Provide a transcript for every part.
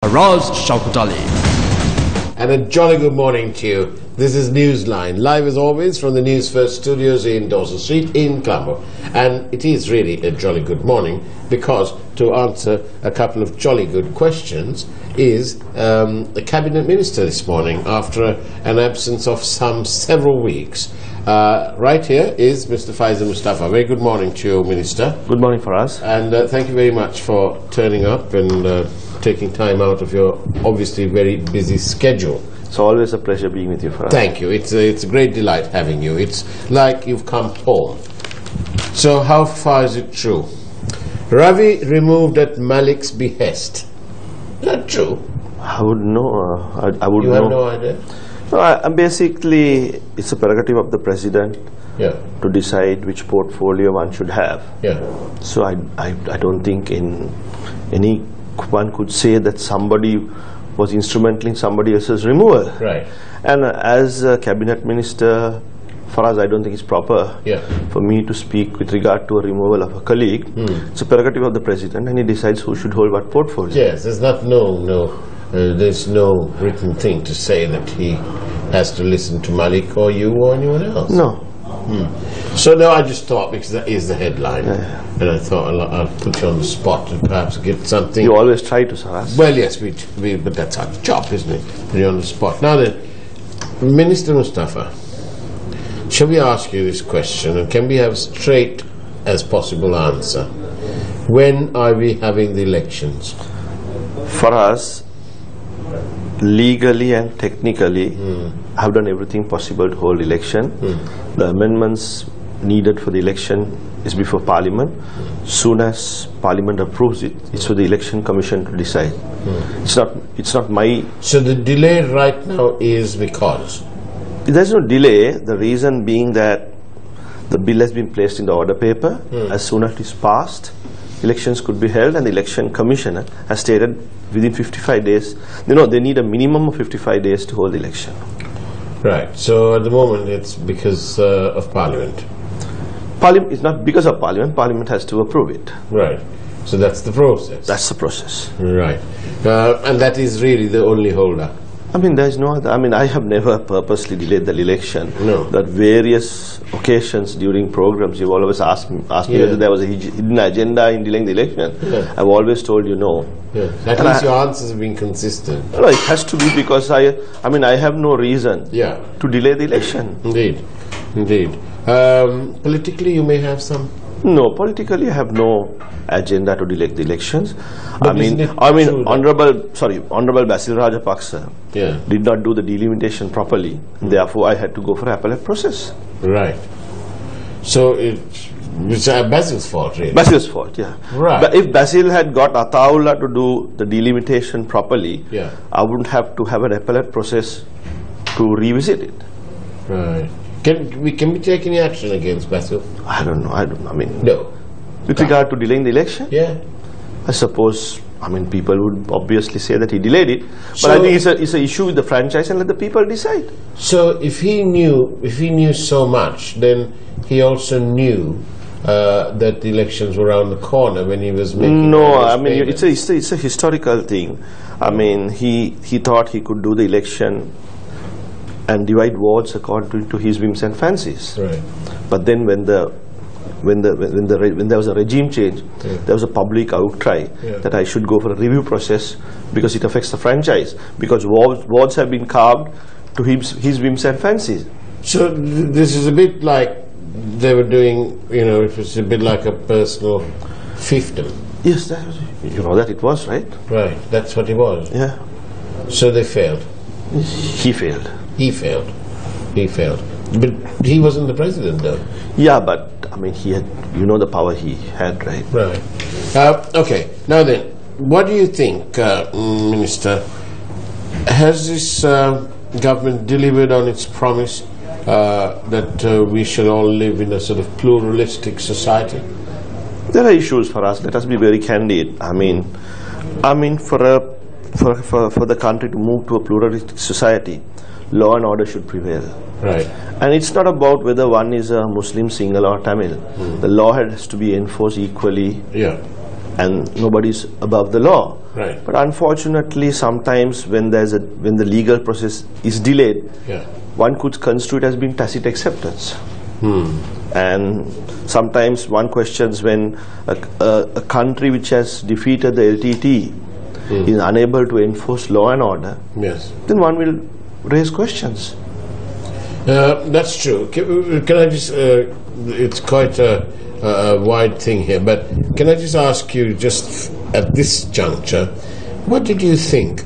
Faraz Shaukat Ali. And a jolly good morning to you. This is Newsline, live as always from the Newsfirst studios in Dawson Street in Colombo. And it is really a jolly good morning because to answer a couple of jolly good questions is the Cabinet Minister this morning after an absence of several weeks. Right here is Mr. Faisal Mustafa. Very good morning to you, Minister. Good morning for us. And thank you very much for turning up and taking time out of your obviously very busy schedule. It's always a pleasure being with you, Faraz. Thank you. It's a great delight having you. It's like you've come home. So how far is it true? Ravi removed at Malik's behest. Is that true? I would know. I would You know. have no idea? No, basically, it's a prerogative of the president to decide which portfolio one should have. Yeah. So I don't think anyone could say that somebody was instrumental in somebody else's removal. Right. And as a cabinet minister, for us, I don't think it's proper for me to speak with regard to a removal of a colleague. It's a prerogative of the president, and he decides who should hold what portfolio. Yes, there's there's no written thing to say that he has to listen to Malik or you or anyone else. No. So now I just thought, because that is the headline, and I thought I'll put you on the spot and perhaps get something. You always try to, Saras. Well, yes, but that's our job, isn't it? Put you on the spot. Now then, Minister Mustafa, shall we ask you this question, and can we have a straight as possible answer? When are we having the elections? For us, legally and technically, have done everything possible to hold election. The amendments needed for the election is before Parliament. Soon as Parliament approves it, it's for the Election Commission to decide. It's not my... So the delay right now is because? There's no delay. The reason being that the bill has been placed in the order paper. As soon as it is passed, elections could be held, and the Election Commissioner has stated within 55 days. They need a minimum of 55 days to hold the election. Right. So at the moment it's because of Parliament. It's not because of Parliament. Parliament has to approve it. Right. So that's the process. That's the process. Right. And that is really the only holder. I mean, there is no other. I mean, I have never purposely delayed the election. No. That various occasions during programs, you've always asked me whether there was a hidden agenda in delaying the election. I've always told you no. At least your answers have been consistent. No, it has to be because I have no reason to delay the election. Indeed. Politically, you may have some. No, politically, I have no agenda to delay the elections. But Honorable Basil Rajapaksa did not do the delimitation properly. Therefore, I had to go for appellate process. Right. So it's Basil's fault, really. Basil's fault, yeah. Right. But if Basil had got Ataullah to do the delimitation properly, I wouldn't have to have an appellate process to revisit it. Right. Can we take any action against Basil? I don't know. I mean, no. With regard to delaying the election? Yeah. I suppose, people would obviously say that he delayed it, but I think it's an issue with the franchise, and let the people decide. So if he knew so much, then he also knew that the elections were around the corner when he was making. No, it's a historical thing. I mean, he thought he could do the election and divide wards according to his whims and fancies. Right. But then when there was a regime change, there was a public outcry that I should go for a review process because it affects the franchise, because wards have been carved to his whims and fancies. So this is a bit like they were doing, it was a bit like a personal fiefdom. Yes, that it was, right? Right, that's what it was. Yeah. So they failed. He failed. He failed. But he wasn't the president, though. Yeah, but he had, the power he had, right? Right. Okay. Now then, what do you think, Minister? Has this government delivered on its promise that we shall all live in a sort of pluralistic society? There are issues for us. Let us be very candid. For the country to move to a pluralistic society, law and order should prevail. Right. And it's not about whether one is a Muslim, Sinhala or Tamil. The law has to be enforced equally and nobody's above the law. Right. But unfortunately, sometimes when the legal process is delayed, one could construe it as being tacit acceptance. And sometimes one questions when a country which has defeated the LTT is unable to enforce law and order, then one will raise questions. That's true. Can I just, it's quite a wide thing here, but can I just ask you, just at this juncture, what did you think,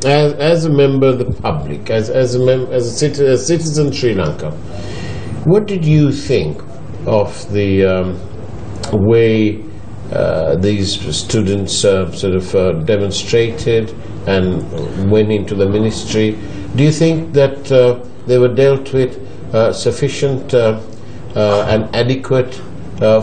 as a member of the public, as a citizen of Sri Lanka, what did you think of the way these students sort of demonstrated and went into the ministry? Do you think that they were dealt with sufficient and adequate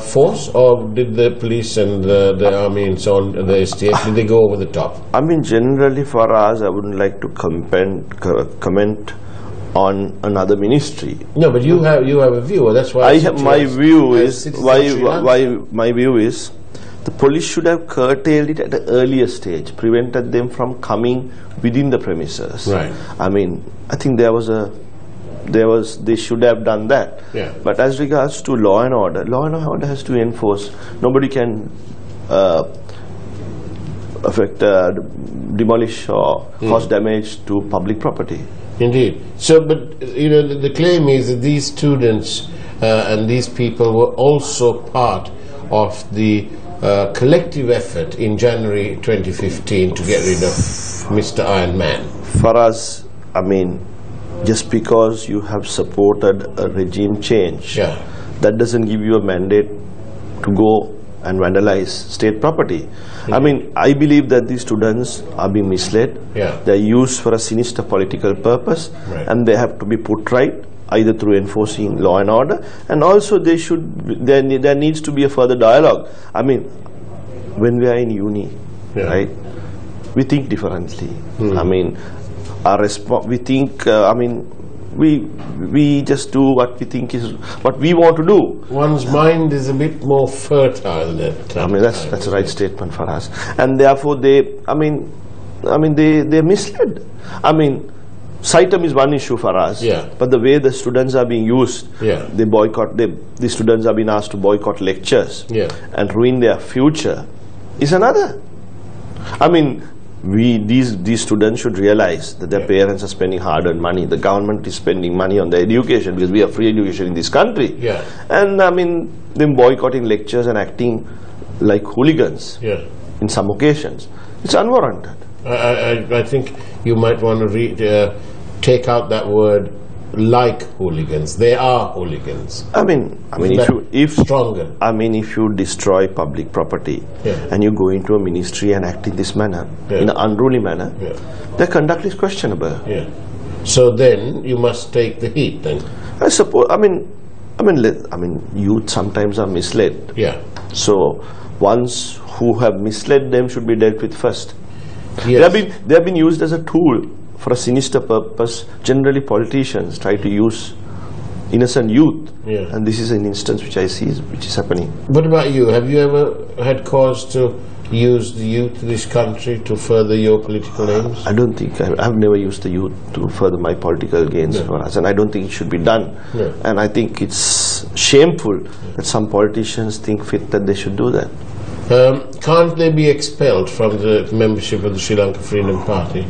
force, or did the police and the army and so on, the STF, did they go over the top? I mean, generally for us, I wouldn't like to comment on another ministry. No, but you have a view. That's why my view is the police should have curtailed it at an earlier stage, prevented them from coming within the premises. Right. I mean, I think they should have done that. Yeah. But as regards to law and order has to enforce. Nobody can demolish or cause damage to public property. Indeed. So, but the claim is that these students and these people were also part of the collective effort in January 2015 to get rid of Mr. Iron Man. For us, I mean, just because you have supported a regime change, that doesn't give you a mandate to go and vandalize state property. I mean, I believe that these students are being misled. They're used for a sinister political purpose, and they have to be put right, either through enforcing law and order, and also there needs to be a further dialogue. I mean, when we are in uni, right, we think differently. I mean, we just do what we think is what we want to do. One's mind is a bit more fertile that I mean, that's the right statement for us, and therefore they're misled. I mean, Saitam is one issue for us, but the way the students are being used, they boycott. The students have been asked to boycott lectures and ruin their future is another. I mean, these students should realize that their parents are spending hard-earned money. The government is spending money on their education because we have free education in this country. And I mean, them boycotting lectures and acting like hooligans in some occasions, it's unwarranted. I think you might want to take out that word, like hooligans. They are hooligans. I mean, if stronger. I mean, if you destroy public property and you go into a ministry and act in this manner, in an unruly manner, their conduct is questionable. So then you must take the heat. Then I suppose. I mean, youth sometimes are misled. So ones who have misled them should be dealt with first. They have been used as a tool for a sinister purpose. Generally, politicians try to use innocent youth, and this is an instance which I see which is happening. What about you? Have you ever had cause to use the youth of this country to further your political aims? I don't think I've never used the youth to further my political gains for us, and I don't think it should be done. And I think it's shameful that some politicians think fit that they should do that. Can't they be expelled from the membership of the Sri Lanka Freedom Party?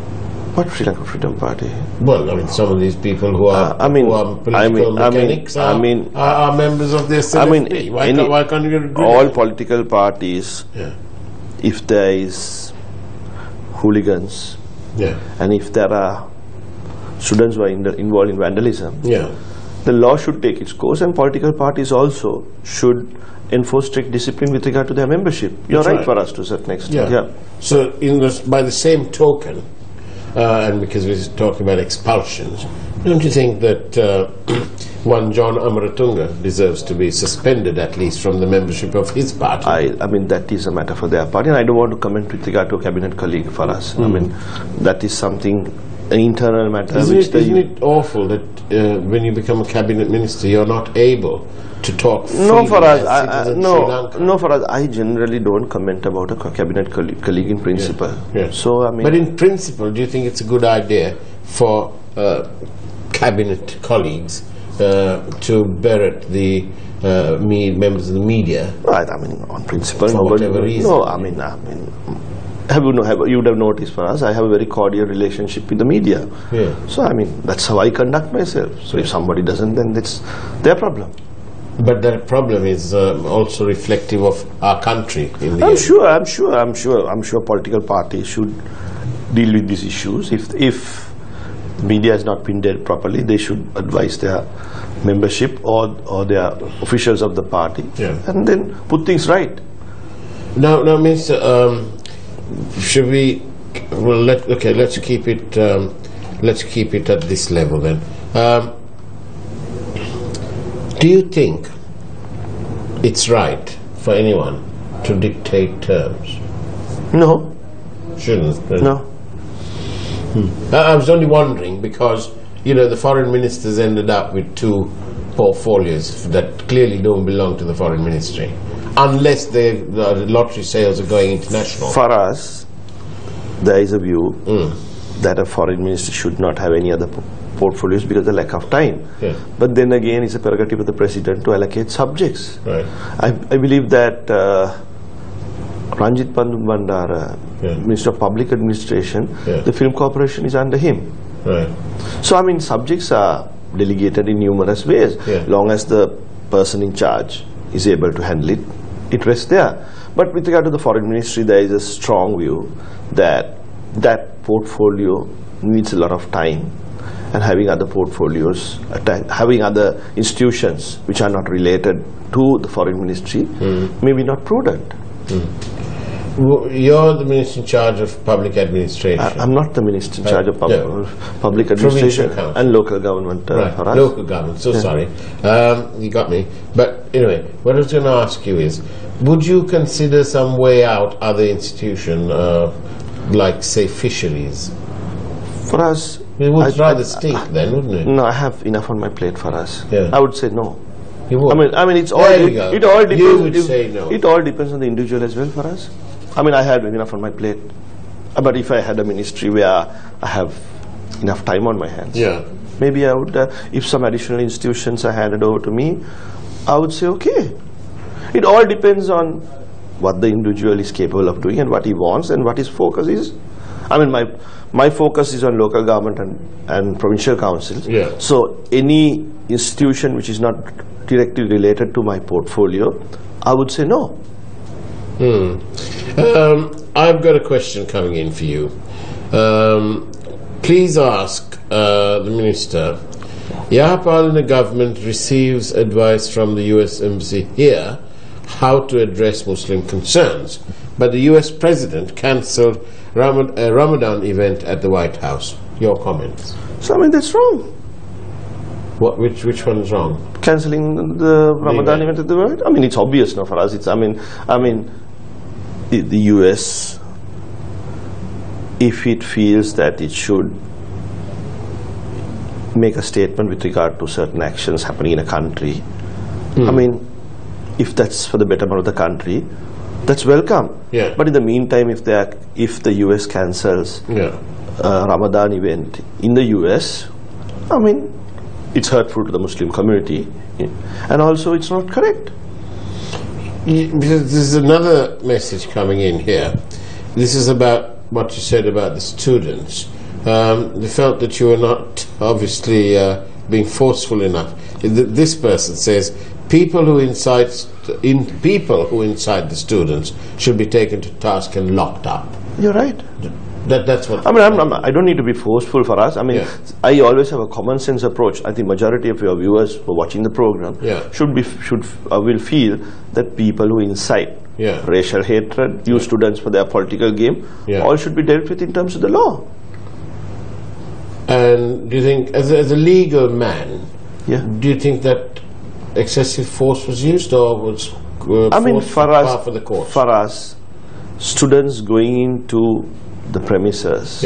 What Sri Lanka Freedom Party? Well, I mean, some of these people who are political mechanics are members of the SLFP. Why can't you do all that? Political parties, if there is hooligans, and if there are students who are involved in vandalism, the law should take its course, and political parties also should enforce strict discipline with regard to their membership. You're right for us to a certain extent. So, by the same token, and because we're talking about expulsions, don't you think that one John Amaratunga deserves to be suspended at least from the membership of his party? I mean, that is a matter for their party, and I don't want to comment with regard to a cabinet colleague for us. I mean, that is something an internal matter. Isn't it awful that when you become a cabinet minister, you're not able to talk freely? No, for us, no, for us, I generally don't comment about a cabinet colleague in principle. Yeah. So I mean, but in principle, do you think it's a good idea for cabinet colleagues to berate the members of the media? Right. I mean, on principle, for whatever reason. No, I mean. You would have noticed for us, I have a very cordial relationship with the media. Yeah. So, I mean, that's how I conduct myself. So, if somebody doesn't, then it's their problem. But that problem is also reflective of our country. I'm sure political parties should deal with these issues. If media has not been dealt properly, they should advise their membership or their officials of the party, and then put things right. Now, Mr. Should we? Well, let's keep it. Let's keep it at this level then. Do you think it's right for anyone to dictate terms? No. Shouldn't? No. I was only wondering because the foreign ministers ended up with 2 portfolios that clearly don't belong to the foreign ministry. Unless the lottery sales are going international. For us, there is a view that a foreign minister should not have any other portfolios because of the lack of time. Yeah. But then again, it's a prerogative of the president to allocate subjects. Right. I believe that Ranjit Bandara, Minister of Public Administration, the Film Corporation is under him. Right. So, I mean, subjects are delegated in numerous ways. Long as the person in charge is able to handle it, it rests there. But with regard to the foreign ministry, there is a strong view that that portfolio needs a lot of time, and having other portfolios, having other institutions which are not related to the foreign ministry may be not prudent. You're the minister in charge of public administration. I'm not the minister in charge of public administration and local government. Right, for us. Local government, sorry. You got me. But anyway, what I was going to ask you is, would you consider some way out other institution, like say fisheries? For us, it would rather stink then, wouldn't it? No, I have enough on my plate for us. Yeah. I would say no. You would? I mean, it's all. It all depends. You would say no. It all depends on the individual as well for us. I mean, I have enough on my plate. But if I had a ministry where I have enough time on my hands, maybe I would. If some additional institutions are handed over to me, I would say okay. It all depends on what the individual is capable of doing and what he wants and what his focus is. I mean, my focus is on local government and provincial councils. So any institution which is not directly related to my portfolio, I would say no. I've got a question coming in for you. Please ask the Minister, Yahapalana government receives advice from the US Embassy here how to address Muslim concerns, but the US President cancelled a Ramadan event at the White House. Your comments? So, I mean, that's wrong. Which one is wrong? Cancelling the Ramadan event at the White House? I mean, it's obvious now for us. It's, I mean, the US, if it feels that it should make a statement with regard to certain actions happening in a country, I mean, if that's for the betterment of the country, that's welcome. But in the meantime, if the US cancels Ramadan event in the US, I mean, it's hurtful to the Muslim community, and also it's not correct. There's another message coming in here. This is about what you said about the students. They felt that you were not obviously being forceful enough. This person says people who incite the students should be taken to task and locked up. You're right. That's what I mean. I don't need to be forceful for us. I mean, I always have a common sense approach. I think majority of your viewers who are watching the program will feel that people who incite racial hatred, use students for their political game, all should be dealt with in terms of the law. And do you think, as a legal man, do you think that excessive force was used, or was for the court? For us, students going into the premises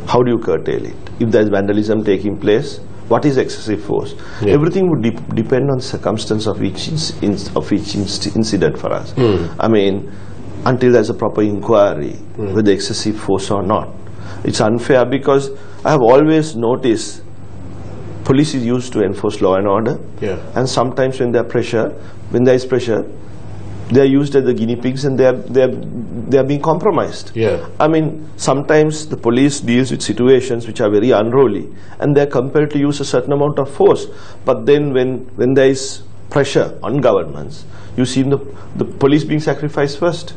how do you curtail it? If there is vandalism taking place, what is excessive force? Yeah. Everything would depend on the circumstance of each incident for us. I mean, until there's a proper inquiry whether excessive force or not. It's unfair because I have always noticed police is used to enforce law and order, and sometimes when there is pressure, they are used as the guinea pigs and they are being compromised. I mean, sometimes the police deals with situations which are very unruly and they are compelled to use a certain amount of force. But then when there is pressure on governments, you see the police being sacrificed first.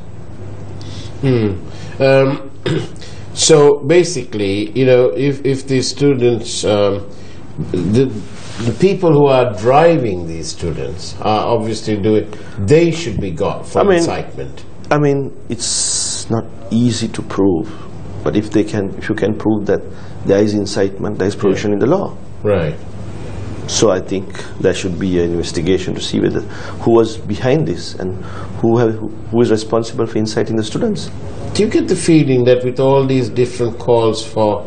So basically, you know, if the students, the people who are driving these students are obviously they should be got for incitement. I mean, it's not easy to prove, but if you can prove that there is incitement, there is provision in the law. Right. So I think there should be an investigation to see who was behind this and who is responsible for inciting the students. Do you get the feeling that with all these different calls for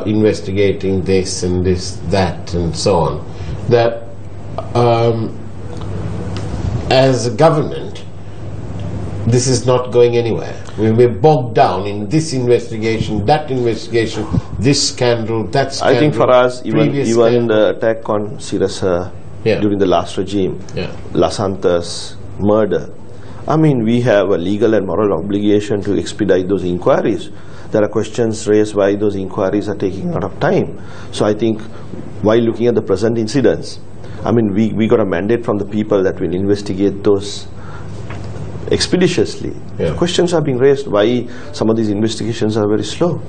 investigating this and this, that and so on, that as a government this is not going anywhere? We're bogged down in this investigation, this scandal, that scandal. I think for us, even the attack on Sirasa during the last regime, Lasanta's murder, I mean, we have a legal and moral obligation to expedite those inquiries. There are questions raised why those inquiries are taking a lot of time. So I think while looking at the present incidents, I mean, we got a mandate from the people that will investigate those expeditiously. Questions are being raised why some of these investigations are very slow.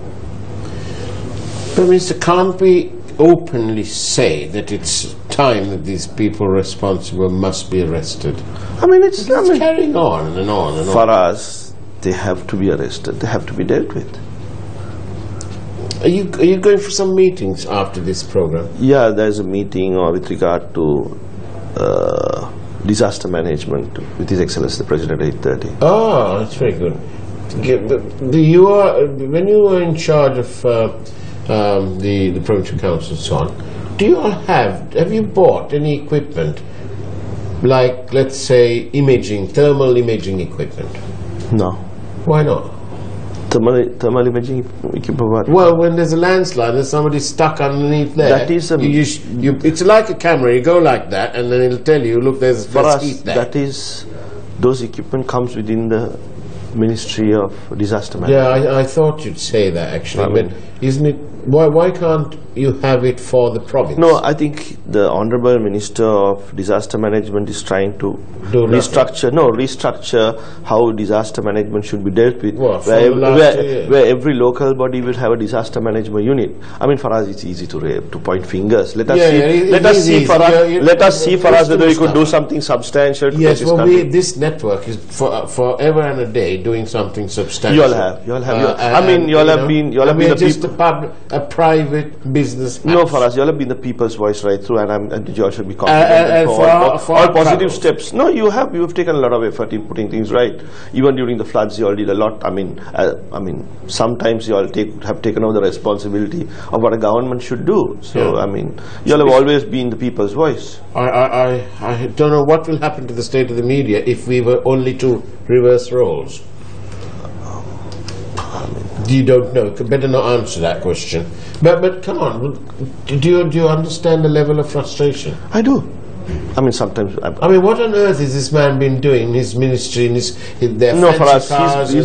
But Minister, can't we openly say that it's time that these people responsible must be arrested? I mean, it's carrying on and on and on. For us, they have to be arrested. They have to be dealt with. Are you going for some meetings after this program? Yeah, there's a meeting with regard to disaster management with His Excellency the President at 8:30. Oh, that's very good. When you were in charge of the provincial council and so on, have you bought any equipment like, let's say, thermal imaging equipment? No. Why not? Thermal imaging equipment? Well, when there's a landslide, there's somebody stuck underneath there. That is it's like a camera. You go like that, and then it'll tell you, look, there's heat there. Those equipment comes within the Ministry of Disaster Management. Yeah, I thought you'd say that actually, but isn't it? Why can't you have it for the province? No, I think the Honourable Minister of Disaster Management is trying to restructure how disaster management should be dealt with, where every local body will have a disaster management unit. I mean, for us it's easy to point fingers. Let us see for us whether we could do something substantial to yes, well, this network is forever and a day doing something substantial. You all have been a private business. No, for us, you all have been the people's voice right through, and you all should be confident for all positive steps. No, you have taken a lot of effort in putting things right. Even during the floods, you all did a lot. I mean, sometimes you all have taken over the responsibility of what a government should do. So, I mean, you all have always been the people's voice. I don't know what will happen to the state of the media if we were only to reverse roles. You don't know. Better not answer that question. But come on, do you understand the level of frustration? I do. I mean, sometimes. I mean, what on earth has this man been doing in his ministry, in their fancy cars? Where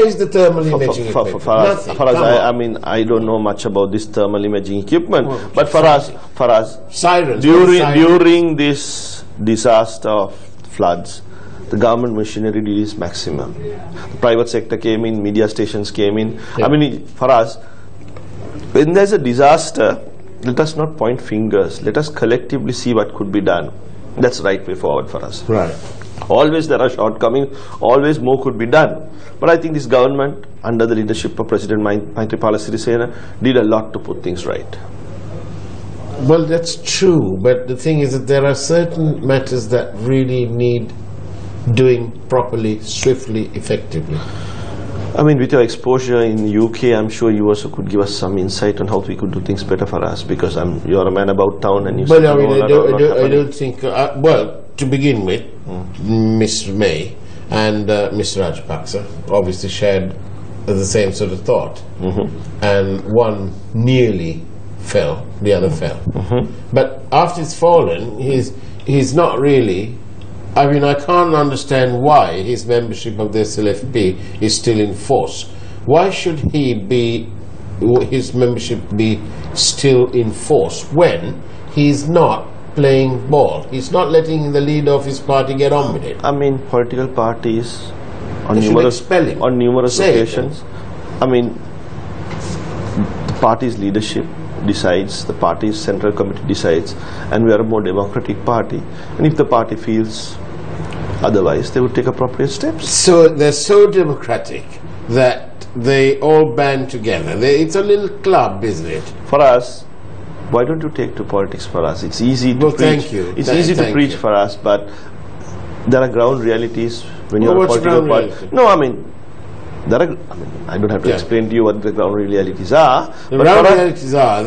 is the thermal imaging equipment? I don't know much about this thermal imaging equipment. But for us, sirens. During this disaster of floods, the government machinery did its maximum. The private sector came in, media stations came in. I mean, for us, when there's a disaster, let us not point fingers. Let us collectively see what could be done. That's the right way forward for us. Right. Always there are shortcomings. Always more could be done. But I think this government, under the leadership of President Maithripala Sirisena, did a lot to put things right. Well, that's true. But the thing is that there are certain matters that really need doing properly, swiftly, effectively. I mean, with your exposure in UK, I'm sure you also could give us some insight on how we could do things better for us, because you're a man about town and you But I mean, I don't think, well, to begin with, Ms. May and Mr. Rajapaksa obviously shared the same sort of thought. And one nearly fell, the other fell. But after it's fallen, he's not really, I mean, I can't understand why his membership of the SLFP is still in force. Why should his membership be still in force when he's not playing ball? He's not letting the leader of his party get on with it. I mean, political parties on on numerous occasions. I mean, the party's leadership decides, the party's central committee decides, and we are a more democratic party. And if the party feels otherwise, they would take appropriate steps. So they're so democratic that they all band together. It's a little club, isn't it? For us, why don't you take to politics for us? It's easy to preach. Thank you. It's easy to preach for us, but there are ground realities when you're a political party. No, I mean, I don't have to explain to you what the ground realities are. The ground realities are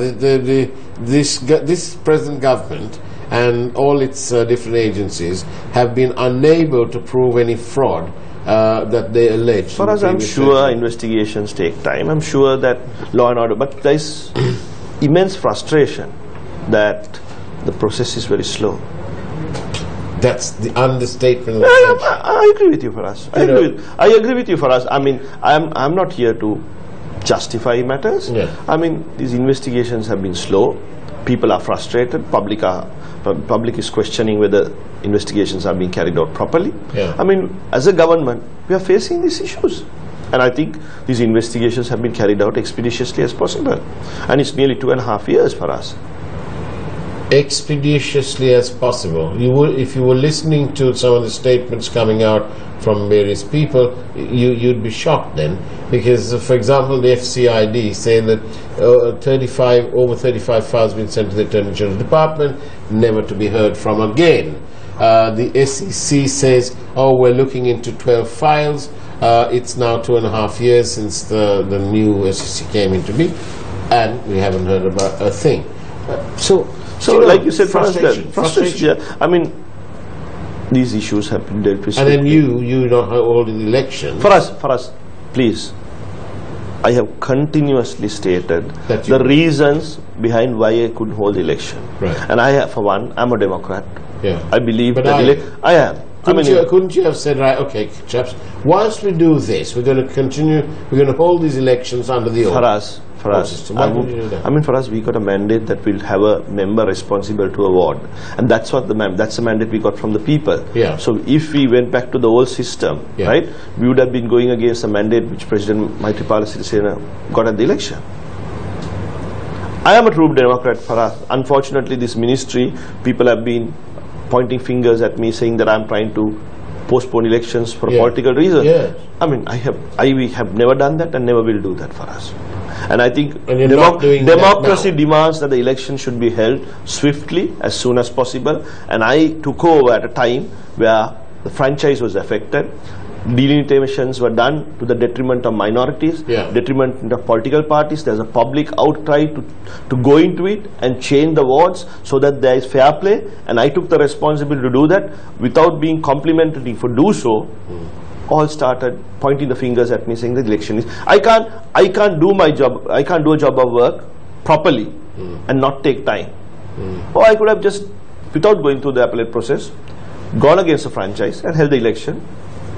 this present government and all its different agencies have been unable to prove any fraud that they allege. For us, I'm sure investigations take time. I'm sure that law and order, but there is immense frustration that the process is very slow. That's the understatement. I agree with you for us. I agree with you for us. I mean, I'm not here to justify matters. I mean, these investigations have been slow. People are frustrated. Public is questioning whether investigations are being carried out properly. I mean, as a government, we are facing these issues. And I think these investigations have been carried out expeditiously as possible. And it's nearly 2.5 years for us. Expeditiously as possible. If you were listening to some of the statements coming out from various people, you'd be shocked then, because for example the FCID say that over 35 files been sent to the Attorney General Department, never to be heard from again. The SEC says, oh, we're looking into 12 files. It's now 2.5 years since the new SEC came into being, and we haven't heard about a thing. So, like you said, frustration. Yeah. I mean, these issues have been dealt with. And then you don't hold an election. For us, please. I have continuously stated the reasons behind why I couldn't hold the election. Right. And for one, I'm a Democrat. I believe that I am. Couldn't you have said, right, okay, chaps, whilst we do this, we're going to continue, we're going to hold these elections under the old system. I mean, for us, we got a mandate that we'll have a member responsible to a ward, and that's what that's the mandate we got from the people. So if we went back to the old system, right, we would have been going against the mandate which President Maithripala Sirisena got at the election. I am a true Democrat for us. Unfortunately, this ministry, people have been pointing fingers at me, saying that I'm trying to postpone elections for political reasons. I mean, we have never done that and never will do that for us. And I think democracy demands that the election should be held swiftly, as soon as possible. And I took over at a time where the franchise was affected. Delimitations were done to the detriment of minorities, detriment of political parties. There's a public outcry to go into it and change the wards so that there is fair play. And I took the responsibility to do that without being complimentary for do so. All started pointing the fingers at me, saying the election is. I can't do my job. I can't do a job of work properly and not take time. Or I could have just, without going through the appellate process, gone against the franchise and held the election,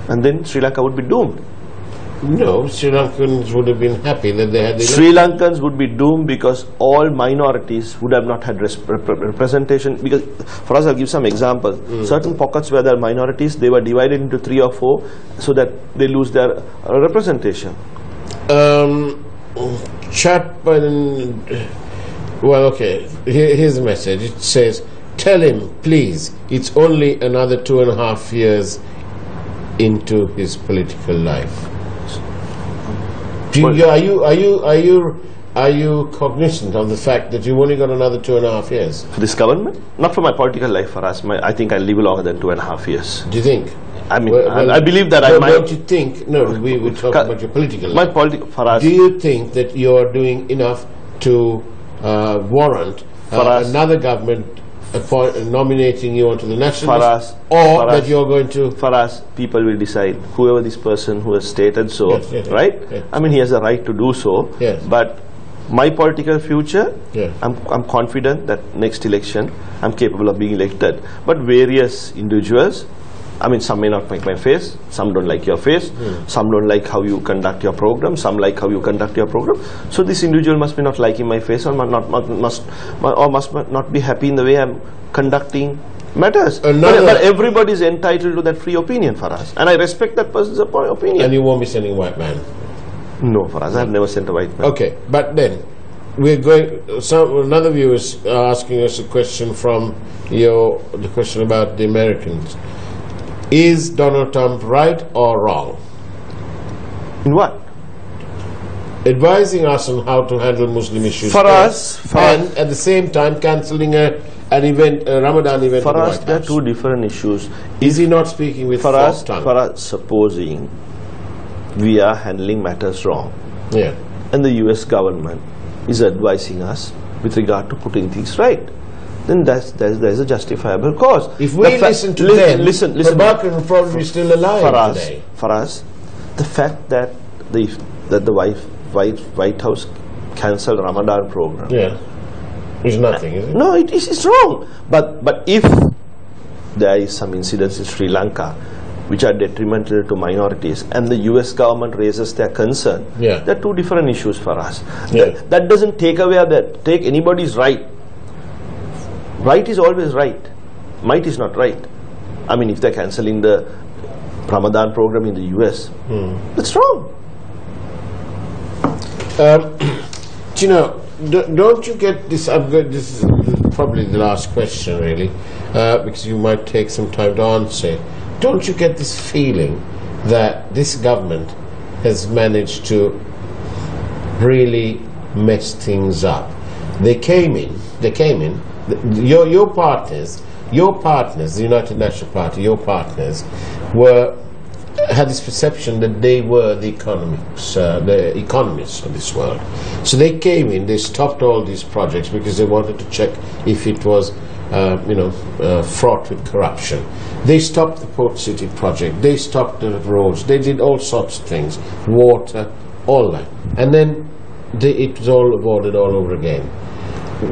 and then Sri Lanka would be doomed. No, Sri Lankans would have been happy that they had the election. Sri Lankans would be doomed because all minorities would have not had representation. Because for us, I'll give some examples. Certain pockets where there are minorities, they were divided into 3 or 4 so that they lose their representation. Well, okay, here's a message. It says, tell him, please, it's only another 2.5 years into his political life. Are you cognizant of the fact that you've only got another 2.5 years? For this government? Not for my political life, for us. I think I'll live longer than 2.5 years. Do you think? I mean, I believe that don't you think, no, we will talk about your political life. For us, do you think that you are doing enough to warrant another government nominating you onto the national list, or that you're going to... For us, people will decide, whoever this person who has stated so, right? Yes. I mean, he has a right to do so, but my political future, I'm confident that next election, I'm capable of being elected. But various individuals, I mean, some may not like my face, some don't like your face, some don't like how you conduct your program, some like how you conduct your program. So this individual must be not liking my face, or must not be happy in the way I'm conducting matters. But everybody is entitled to that free opinion for us, and I respect that person's opinion. And you won't be sending white man? No, for us, I have never sent a white man. Okay, but then we're going. Another viewer is asking us a question from the question about the Americans. Is Donald Trump right or wrong? In what? Advising us on how to handle Muslim issues. For us, and at the same time cancelling a Ramadan event. For us, there are two different issues. Is he not speaking with forked tongue? For us, supposing we are handling matters wrong, and the US government is advising us with regard to putting things right, then there's a justifiable cause. If we listen to them, listen, Mubarak will probably be still alive today. For us, the fact that the White House cancelled Ramadan program, is nothing, is it? No, it's wrong. But if there is some incidents in Sri Lanka which are detrimental to minorities, and the US government raises their concern, there are two different issues for us. That doesn't take anybody's right. Right is always right. Might is not right. I mean, if they're cancelling the Ramadan program in the US, that's wrong. You know, don't you get this? This is probably the last question, really, because you might take some time to answer. Don't you get this feeling that this government has managed to really mess things up? They came in. Your partners, the United National Party, your partners, had this perception that they were the economists of this world. So they came in, they stopped all these projects because they wanted to check if it was, fraught with corruption. They stopped the Port City project, they stopped the roads, they did all sorts of things, water, all that. And then it was all avoided all over again.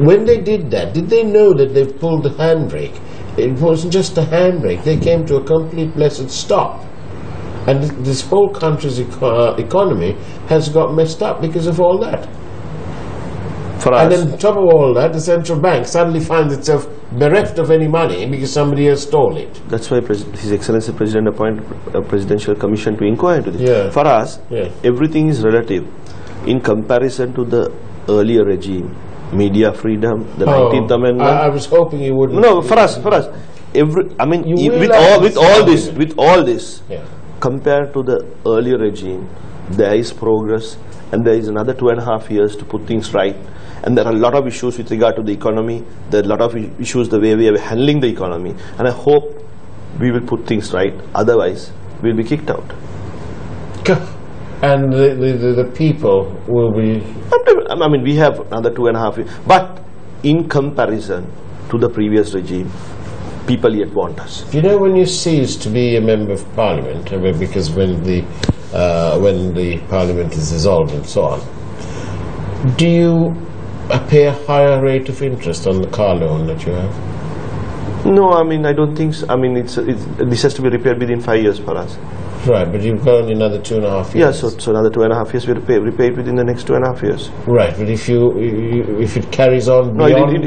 When they did that, did they know that they pulled the handbrake? It wasn't just a handbrake, they came to a complete blessed stop. And this whole country's economy has got messed up because of all that. And then on top of all that, the central bank suddenly finds itself bereft of any money because somebody has stole it. That's why His Excellency President appointed a presidential commission to inquire into this. For us, everything is relative. In comparison to the earlier regime, media freedom, the 19th Amendment. I was hoping you wouldn't. No, for us, with all this, compared to the earlier regime, there is progress, and there is another 2.5 years to put things right. And there are a lot of issues with regard to the economy. There are a lot of issues the way we are handling the economy. And I hope we will put things right. Otherwise, we'll be kicked out. And the people will be... I mean, we have another 2.5 years. But in comparison to the previous regime, people yet want us. You know, when you cease to be a member of Parliament, because when the Parliament is dissolved and so on, do you pay a higher rate of interest on the car loan that you have? No, I mean, I don't think so. I mean, this has to be repaired within 5 years for us. Right, but you've got only another 2.5 years. Yeah, so another 2.5 years we'll repay it within the next 2.5 years. Right, but if it carries on beyond... No,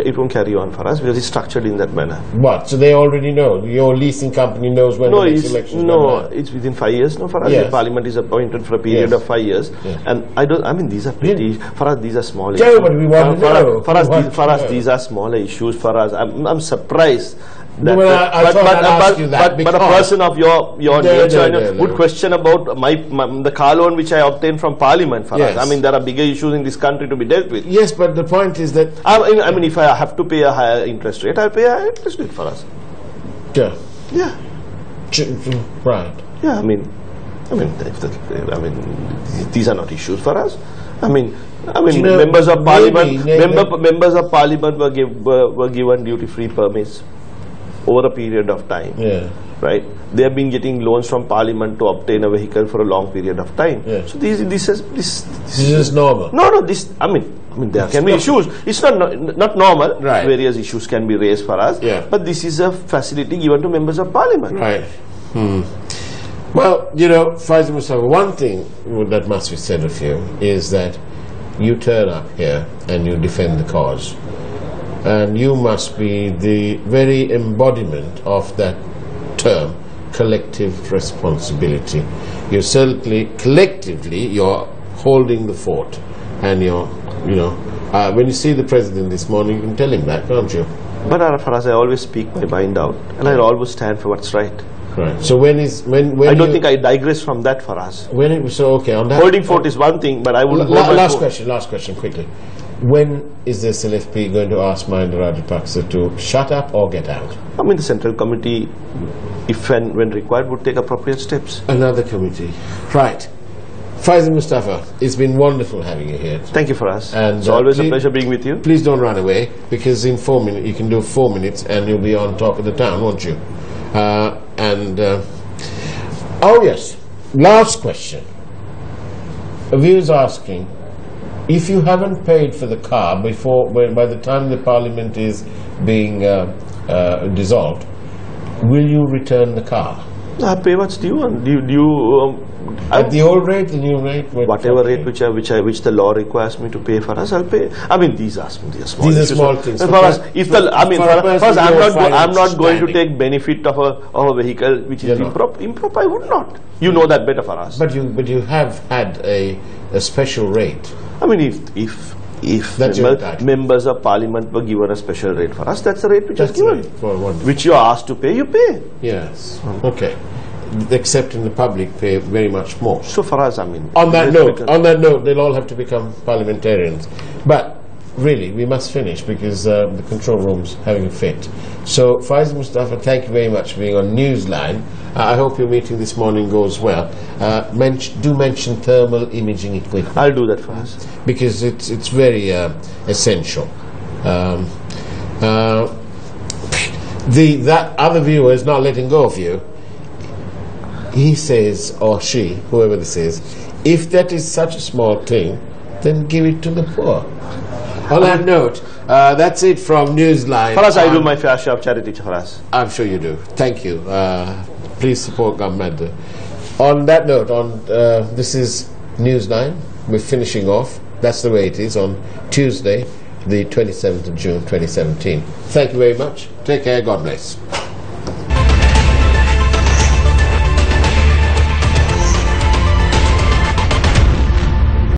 it won't carry on for us because it's structured in that manner. What? So they already know? Your leasing company knows when the next election is going to happen? It's within 5 years. No, for us, the Parliament is appointed for a period of 5 years. And these are pretty... For us, these are small issues. But we want to know. For us, these are smaller issues for us. I'm surprised. But a person of your nature would question about the car loan which I obtained from Parliament for us. I mean, there are bigger issues in this country to be dealt with. Yes, but the point is that... I mean, if I have to pay a higher interest rate, I'll pay a higher interest rate for us. Yeah. Right. Yeah, I mean, these are not issues for us. I mean, members of parliament, members of parliament were given duty-free permits over a period of time. Yeah. Right? They have been getting loans from parliament to obtain a vehicle for a long period of time. Yeah. So this is normal. No, this. I mean, there can be issues. It's not normal. Right. Various issues can be raised for us. Yeah. But this is a facility given to members of parliament. Right. Well, Faisal Mustafa, one thing that must be said of you is that you turn up here and you defend the cause. And you must be the very embodiment of that term, collective responsibility. You're certainly, collectively, you're holding the fort. And when you see the president this morning, you can tell him that, can't you? But Faraz, I always speak my mind out. And I'll always stand for what's right. Right. So when I don't think I digress from that, Faraz. On that holding fort is one thing, but I wouldn't last question quickly. When is the SLFP going to ask Mahinda Rajapaksa to shut up or get out? I mean, the Central Committee, if and when required, would take appropriate steps. Another committee. Right. Faisal Mustafa, it's been wonderful having you here. Thank you, Faraz. And it's always a pleasure being with you. Please don't run away, because in 4 minutes, you can do 4 minutes and you'll be on top of the town, won't you? Oh yes, last question. A viewer's asking, if you haven't paid for the car by the time the parliament is being dissolved, will you return the car? I pay what's due. At the old rate, the new rate? Whatever rate which the law requires me to pay for us, I'll pay. I mean, these are small things. For us, I'm not going to take benefit of a vehicle which is improper. I would not. You know that better for us. But you have had a special rate. I mean, if members of parliament were given a special rate for us, that's the rate which is given. Which you are asked to pay, you pay. Yes. Okay. Except in the public pay very much more. So for us, I mean... On that note, they'll all have to become parliamentarians. But really, we must finish because the control room's having a fit. So, Faisal Mustafa, thank you very much for being on Newsline. I hope your meeting this morning goes well. Do mention thermal imaging equipment. I'll do that for us. Because it's very essential. That other viewer is not letting go of you. He says, or she, whoever this is, if that is such a small thing, then give it to the poor. On that note, that's it from Newsline. For us, I do my fair share of charity for us. I'm sure you do. Thank you. Please support government. On that note, this is Newsline. We're finishing off. That's the way it is on Tuesday, the 27th of June, 2017. Thank you very much. Take care. God bless.